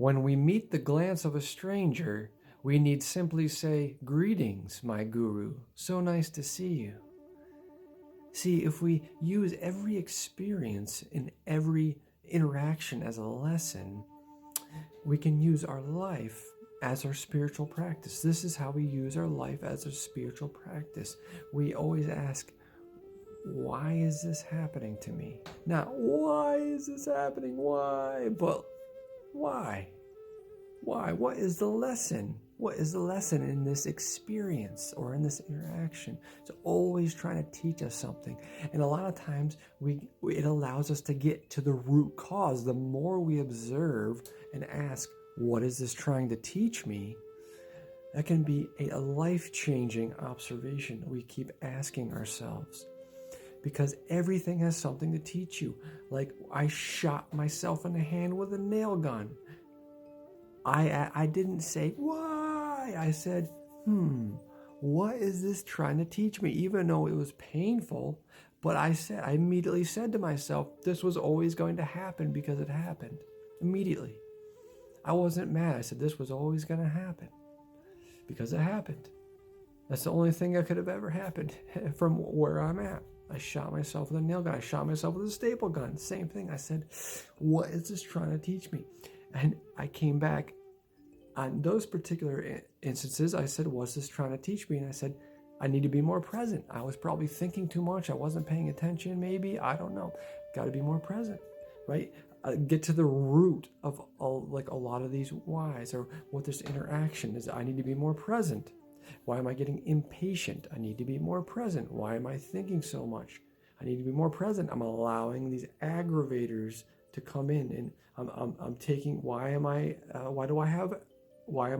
When we meet the glance of a stranger, we need simply say, "Greetings, my guru. So nice to see you." See, if we use every experience in every interaction as a lesson, we can use our life as our spiritual practice. This is how we use our life as a spiritual practice. We always ask, why is this happening to me? Not, why is this happening? Why? But why? Why? What is the lesson? What is the lesson in this experience or in this interaction? It's always trying to teach us something. And a lot of times it allows us to get to the root cause. The more we observe and ask, what is this trying to teach me? That can be a life-changing observation we keep asking ourselves. Because everything has something to teach you. Like, I shot myself in the hand with a nail gun. I didn't say, why? I said, what is this trying to teach me? Even though it was painful, but I immediately said to myself, this was always going to happen because it happened. Immediately. I wasn't mad. I said, this was always going to happen because it happened. That's the only thing that could have ever happened from where I'm at. I shot myself with a nail gun. I shot myself with a staple gun. Same thing. I said, what is this trying to teach me? And I came back on those particular instances. I said, what's this trying to teach me? And I said, I need to be more present. I was probably thinking too much. I wasn't paying attention, maybe. I don't know. Got to be more present, right? Get to the root of a lot of these whys, or what this interaction is. I need to be more present. Why am I getting impatient? I need to be more present. Why am I thinking so much? I need to be more present. I'm allowing these aggravators to come in, and I'm taking, why am I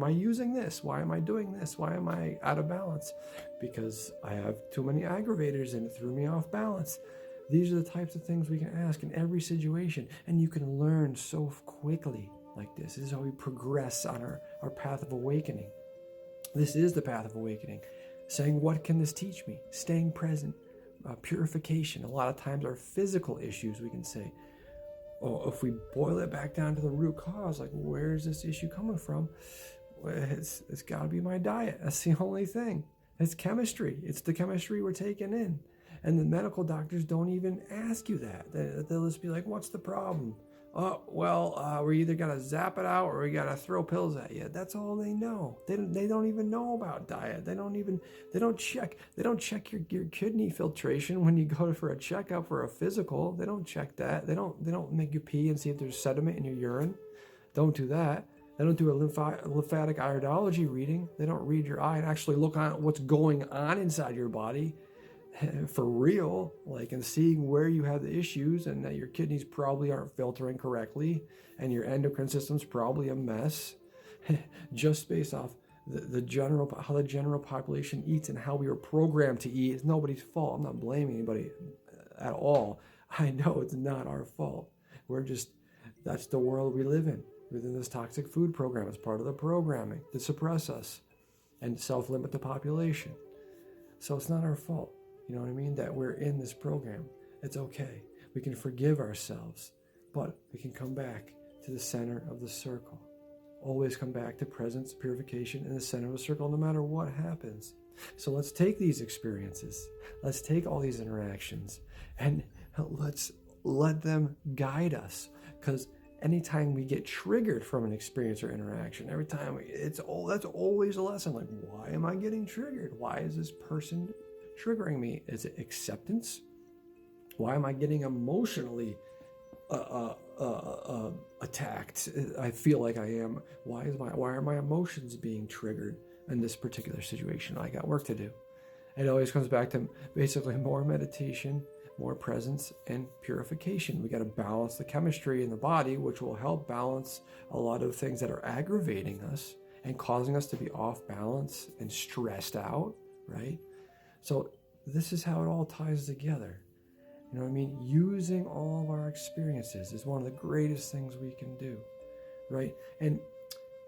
using this? Why am I doing this? Why am I out of balance? Because I have too many aggravators and it threw me off balance. These are the types of things we can ask in every situation, and you can learn so quickly like this. This is how we progress on our path of awakening. This is the path of awakening. Saying, what can this teach me? Staying present, purification. A lot of times our physical issues, we can say, oh, if we boil it back down to the root cause, like, where's this issue coming from? Well, it's got to be my diet. That's the only thing. It's chemistry. It's the chemistry we're taking in. And the medical doctors don't even ask you that. They'll just be like, what's the problem? Oh, well, we either got to zap it out or we got to throw pills at you. That's all they know. They don't even know about diet. They don't check your kidney filtration when you go for a checkup for a physical. They don't check that. They don't make you pee and see if there's sediment in your urine. Don't do that. They don't do a lymphatic iridology reading. They don't read your eye and actually look on what's going on inside your body for real, and seeing where you have the issues, and that your kidneys probably aren't filtering correctly and your endocrine system's probably a mess, just based off how the general population eats and how we were programmed to eat. It's nobody's fault. I'm not blaming anybody at all. I know it's not our fault. That's the world we live in, within this toxic food program. It's part of the programming to suppress us and self-limit the population. So it's not our fault. You know what I mean? That we're in this program. It's okay. We can forgive ourselves, but we can come back to the center of the circle. Always come back to presence, purification, in the center of the circle, no matter what happens. So let's take these experiences. Let's take all these interactions and let's let them guide us. Because anytime we get triggered from an experience or interaction, every time that's always a lesson. Like, why am I getting triggered? Why is this person triggering me? Is it acceptance? Why am I getting emotionally attacked? I feel like I am. Why are my emotions being triggered in this particular situation? I got work to do. It always comes back to basically more meditation, more presence, and purification. We got to balance the chemistry in the body, which will help balance a lot of things that are aggravating us and causing us to be off balance and stressed out, right? So this is how it all ties together. You know what I mean? Using all of our experiences is one of the greatest things we can do, right? And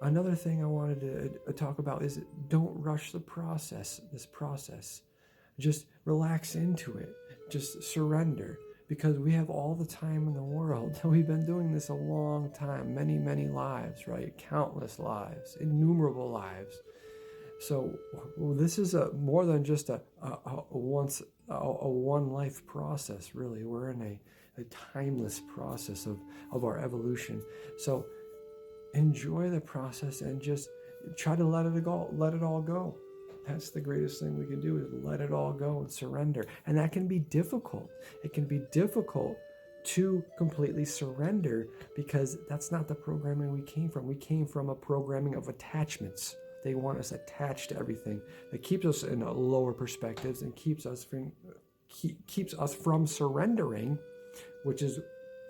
another thing I wanted to talk about is don't rush this process. Just relax into it. Just surrender. because we have all the time in the world. We've been doing this a long time, many, many lives, right? Countless lives, innumerable lives. So this is more than just a one life process, really. We're in a timeless process of our evolution. So enjoy the process and just try to let it all go. That's the greatest thing we can do, is let it all go and surrender. And that can be difficult. It can be difficult to completely surrender, because that's not the programming we came from. We came from a programming of attachments. They want us attached to everything. That keeps us in lower perspectives and keeps us from surrendering, which is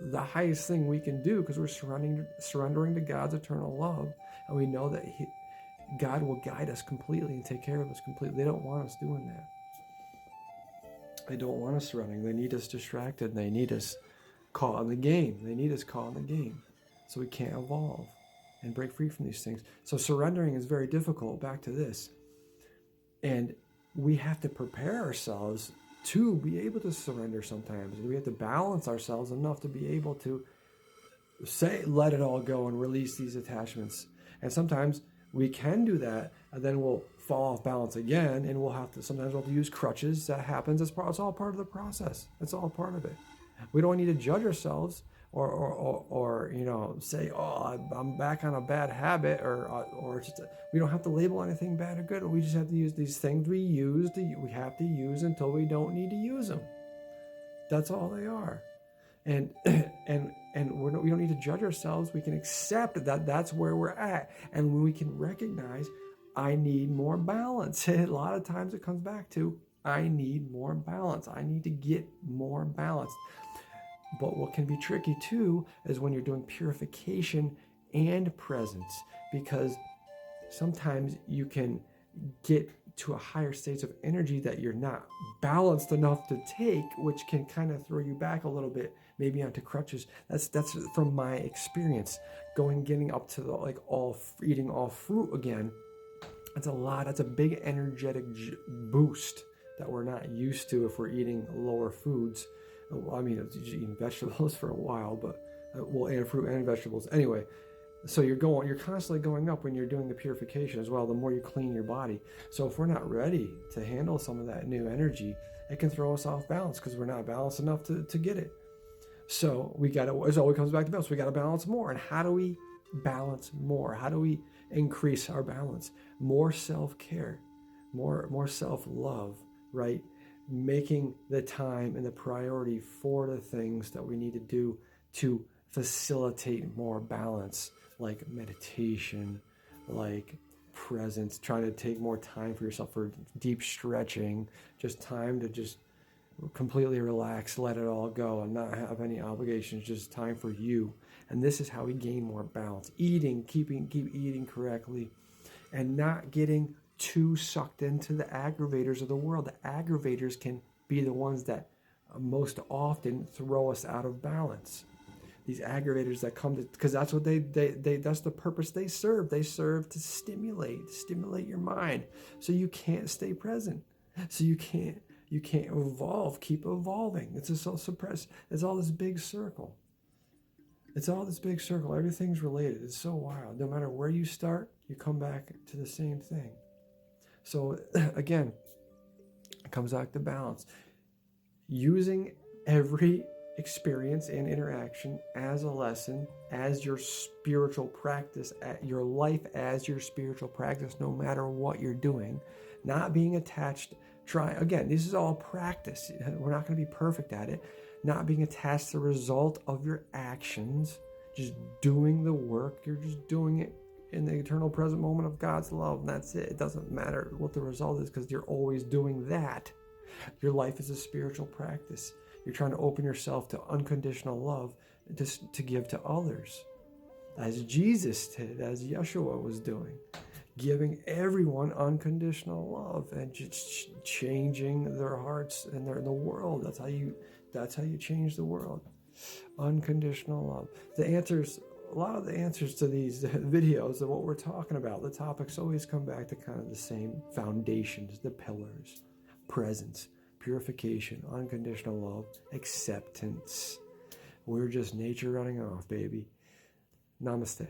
the highest thing we can do, because we're surrendering to God's eternal love, and we know that God will guide us completely and take care of us completely. They don't want us doing that. They don't want us surrendering. They need us distracted. They need us caught in the game. They need us caught in the game, so we can't evolve and break free from these things. So surrendering is very difficult. Back to this. And we have to prepare ourselves to be able to surrender sometimes. We have to balance ourselves enough to be able to say, let it all go and release these attachments. And sometimes we can do that, and then we'll fall off balance again, and sometimes we'll have to use crutches. That happens. It's all part of the process. It's all part of it. We don't need to judge ourselves or say, oh, I'm back on a bad habit, or just, we don't have to label anything bad or good. We just have to use these things we have to use until we don't need to use them. That's all they are. And we don't need to judge ourselves. We can accept that that's where we're at, and when we can recognize, I need more balance. A lot of times it comes back to, I need more balance. I need to get more balanced. But what can be tricky too is when you're doing purification and presence, because sometimes you can get to a higher state of energy that you're not balanced enough to take, which can kind of throw you back a little bit, maybe onto crutches. That's from my experience. Getting up to eating all fruit again. That's a big energetic boost that we're not used to if we're eating lower foods. I mean, it's eating vegetables for a while, but and fruit and vegetables. Anyway, so you're constantly going up when you're doing the purification as well, the more you clean your body. So if we're not ready to handle some of that new energy, it can throw us off balance because we're not balanced enough to get it. So it always comes back to balance. We got to balance more. And how do we balance more? How do we increase our balance? More self-care, more self-love, right? Making the time and the priority for the things that we need to do to facilitate more balance, like meditation, like presence, trying to take more time for yourself for deep stretching, just time to just completely relax, let it all go, and not have any obligations, just time for you. And this is how we gain more balance. Keep eating correctly, and not getting too sucked into the aggravators of the world. The aggravators can be the ones that most often throw us out of balance. These aggravators that come because that's what that's the purpose they serve. They serve to stimulate your mind, so you can't stay present, so you can't evolve, keep evolving. It's just all suppressed. It's all this big circle. Everything's related. It's so wild. No matter where you start, you come back to the same thing. So again, it comes back to balance. Using every experience and interaction as a lesson, as your spiritual practice, at your life as your spiritual practice, no matter what you're doing. Not being attached. This is all practice. We're not going to be perfect at it. Not being attached to the result of your actions. Just doing the work. You're just doing it in the eternal present moment of God's love, and that's it. It doesn't matter what the result is, because you're always doing that. Your life is a spiritual practice. You're trying to open yourself to unconditional love to give to others, as Jesus did, as Yeshua was doing, giving everyone unconditional love and just changing their hearts and the world. That's how you change the world. Unconditional love. A lot of the answers to these videos of what we're talking about, the topics always come back to kind of the same foundations, the pillars: presence, purification, unconditional love, acceptance. We're just nature running off, baby. Namaste.